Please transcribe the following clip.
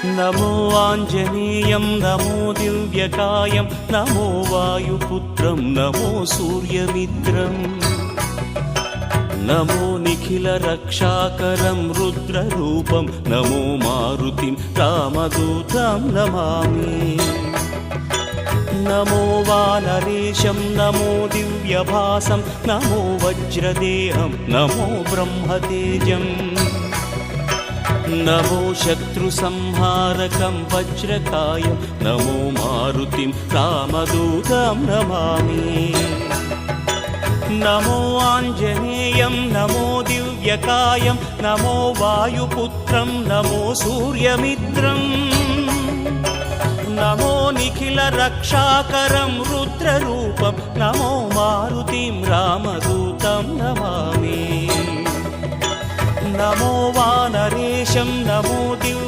नमो आञ्जनेयं नमो दिव्यकायं नमो वायुपुत्रं नमो सूर्यमित्रम् नमो निखिलरक्षाकरं रुद्ररूपं नमो मारुतिं रामदूतं Namami नमो वानरेशं नमो दिव्यभासं नमो वज्रदेहं नमो ब्रह्मतेजम् नमो शत्रुसंहारकं वज्रकायं नमो मारुतिं रामदूतं Namami नमो आञ्जनेयं नमो दिव्यकायं नमो वायुपुत्रं नमो सूर्यमित्रम् नमो निखिलरक्षाकरं रुद्ररूपं नमो मारुतिं रामदूतं Namami नमो वानरेशं नमो Divya